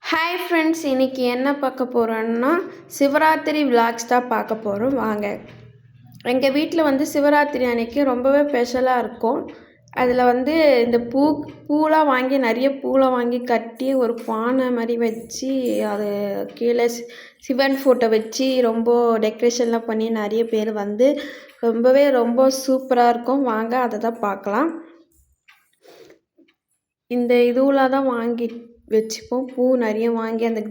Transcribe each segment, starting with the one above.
Hi friends, இன்றைக்கி என்ன பார்க்க போகிறோன்னா சிவராத்திரி விலாக்ஸ் தான் பார்க்க போகிறோம். வாங்க. எங்கள் வீட்டில் சிவராத்திரி அன்றைக்கி ரொம்பவே ஸ்பெஷலாக இருக்கும். அதில் இந்த பூலாம் வாங்கி நிறைய பூலாம் வாங்கி கட்டி ஒரு பானை மாதிரி வச்சு அது கீழே சிவன் ஃபோட்டோ வச்சு ரொம்ப டெக்கரேஷன்லாம் பண்ணி நிறைய பேர் ரொம்ப சூப்பராக இருக்கும். வாங்க அதை தான் பார்க்கலாம். இந்த இதுவில் தான் வாங்கி வச்சுப்போம். பூ நிறைய வாங்கி அந்த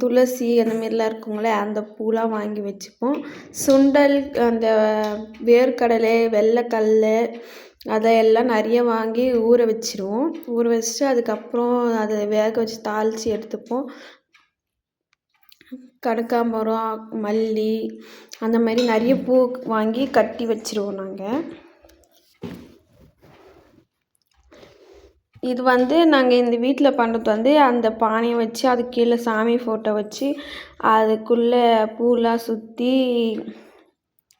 துளசி அந்த மாரிலாம் இருக்குங்களே, அந்த பூலாம் வாங்கி வச்சுப்போம். சுண்டல், அந்த வேர்க்கடலை, வெள்ளைக்கல்ல அதையெல்லாம் நிறைய வாங்கி ஊற வச்சுருவோம். ஊற வச்சுட்டு அதுக்கப்புறம் அதை வேக வச்சு தாளித்து எடுத்துப்போம். கனகாம்பரம், மல்லி அந்த மாதிரி நிறைய பூ வாங்கி கட்டி வச்சுருவோம் நாங்கள். இது நாங்கள் இந்த வீட்டில் பண்ணுறது அந்த பானையை வச்சு அது கீழே சாமி ஃபோட்டோ வச்சு அதுக்குள்ளே பூலாம் சுற்றி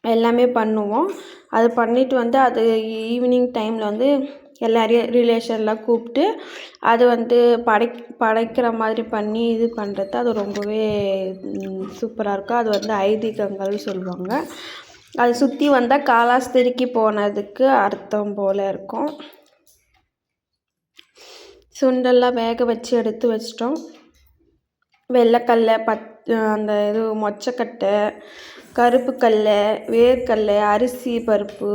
எல்லாமே பண்ணுவோம். அது பண்ணிவிட்டு அது ஈவினிங் டைமில் எல்லாரையும் ரிலேஷன்லாம் கூப்பிட்டு அது படைக்கிற மாதிரி பண்ணி இது பண்ணுறது அது ரொம்பவே சூப்பராக இருக்கும். அது ஐதீகங்கள் சொல்லுவாங்க. அது சுற்றி வந்தால் காலாஸ்திரிக்கு போனதுக்கு அர்த்தம் போல் இருக்கும். சுண்டெல்லாம் வேக வச்சு எடுத்து வச்சிட்டோம். வெள்ளைக்கல்ல, அந்த மொச்சக்கட்டை, கருப்பு கடலை, வேர்க்கடலை, அரிசி பருப்பு,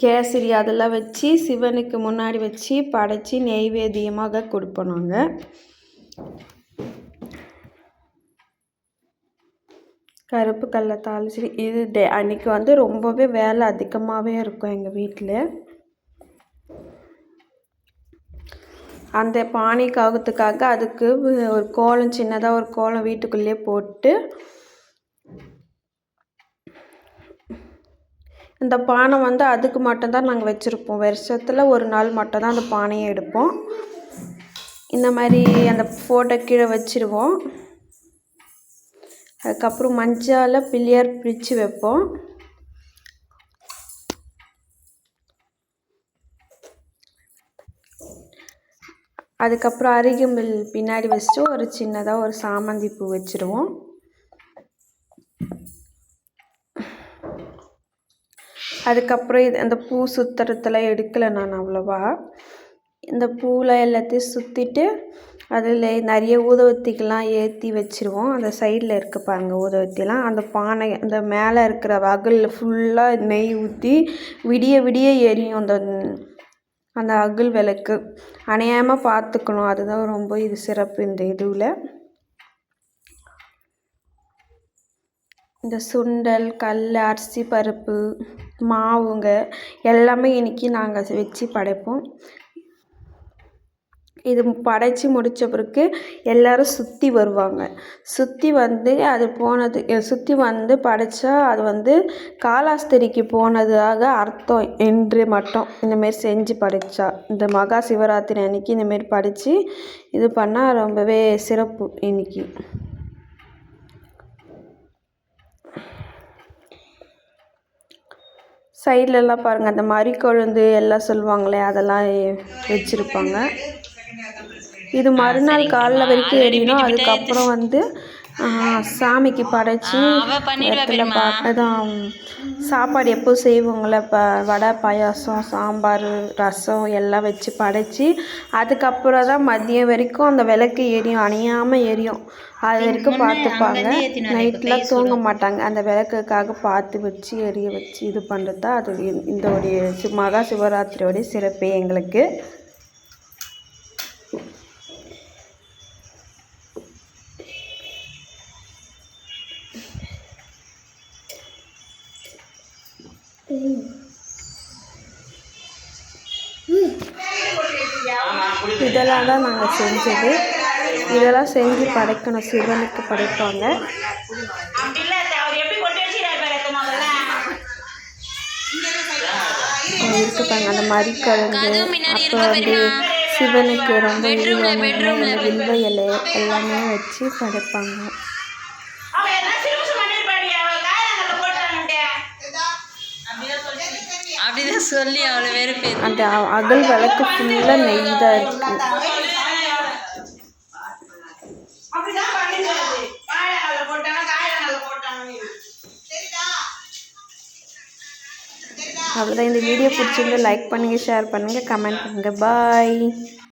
கேசரி அதெல்லாம் வச்சு சிவனுக்கு முன்னாடி வச்சு படைச்சி நெய்வேத்தியமாக கொடுப்போம் நாங்கள். கருப்பு கடலை தாளிச்சு இது அன்றைக்கி ரொம்பவே வேலை அதிகமாகவே இருக்கும் எங்கள் வீட்டில். அந்த பானை காகத்துக்காக அதுக்கு ஒரு கோலம், சின்னதாக ஒரு கோலம் வீட்டுக்குள்ளேயே போட்டு இந்த பானை அதுக்கு மட்டும்தான் நாங்கள் வச்சுருப்போம். வருஷத்தில் ஒரு நாள் மட்டும்தான் அந்த பானையை எடுப்போம். இந்த மாதிரி அந்த ஃபோட்டோ கீழே வச்சுருவோம். அதுக்கப்புறம் மஞ்சளால் பிள்ளையார் பிரித்து வைப்போம். அதுக்கப்புறம் அருகம்புல் பின்னாடி வச்சுட்டு ஒரு சின்னதாக ஒரு சாமந்தி பூ வச்சுருவோம். அதுக்கப்புறம் அந்த பூ சுற்றுறதுலாம் எடுக்கலை நான் அவ்வளோவா. இந்த பூவில் எல்லாத்தையும் சுற்றிட்டு அதில் நிறைய ஊதுவத்திக்கெல்லாம் ஏற்றி வச்சுருவோம். அந்த சைடில் இருக்க பாருங்கள் ஊதுவத்திலாம். அந்த பானை அந்த மேலே இருக்கிற அகலில் ஃபுல்லாக நெய் ஊற்றி விடிய விடிய எரியும். அந்த அகல் விளக்கு அணையாமல் பார்த்துக்கணும். அதுதான் ரொம்ப சிறப்பு இந்த இதுவில். இந்த சுண்டல், கடலை, அரிசி பருப்பு, மாவுங்க எல்லாமே இன்றைக்கி நாங்கள் வச்சு படைப்போம். இது படைச்சி முடித்த பிறகு எல்லோரும் சுற்றி வருவாங்க. சுற்றி அது போனது சுற்றி படைத்தா அது காலாஸ்திரிக்கு போனதாக அர்த்தம் என்று மட்டும் இந்தமாரி செஞ்சு படைத்தா. இந்த மகா சிவராத்திரி அன்றைக்கி இந்தமாரி படைச்சி இது பண்ணால் ரொம்பவே சிறப்பு. இன்றைக்கி சைட்லலாம் பாருங்கள், அந்த மறிக்கொழுந்து எல்லாம் சொல்லுவாங்களே அதெல்லாம் வச்சுருப்பாங்க. இது மறுநாள் காலைல வரைக்கும் எரியணும். அதுக்கப்புறம் சாமிக்கு படைச்சி தான் சாப்பாடு எப்போ செய்வோங்கள, இப்போ வடை, பாயாசம், சாம்பார், ரசம் எல்லாம் வச்சு படைச்சி அதுக்கப்புறம் தான் மதியம் வரைக்கும் அந்த விளக்கு எரியும், அணையாமல் எரியும். அது வரைக்கும் பார்த்துப்பாங்க. நைட்லாம் தூங்க மாட்டாங்க. அந்த விளக்குக்காக பார்த்து வச்சு எரிய வச்சு இது பண்ணுறது தான் அது இந்த மகா சிவராத்திரியோடைய சிறப்பே எங்களுக்கு. இதெல்லாம் தான் நாங்கள் செஞ்சது. இதெல்லாம் செஞ்சு படைக்கணும், சிவனுக்கு படைப்பாங்க. இருக்குப்பாங்க அந்த மாதிரி கலந்து. அப்புறம் சிவனுக்கு ரொம்ப வில்வ இலை எல்லாமே வச்சு படைப்பாங்க. சொல்லி அவ்வளோ வேறு அந்த அகல் விளக்கு ஃபுல்லாக நெய் தான் இருக்குது. அவ்வளோதான். இந்த வீடியோ பிடிச்சிருந்து லைக் பண்ணுங்கள், ஷேர் பண்ணுங்கள், கமெண்ட் பண்ணுங்கள். பாய்.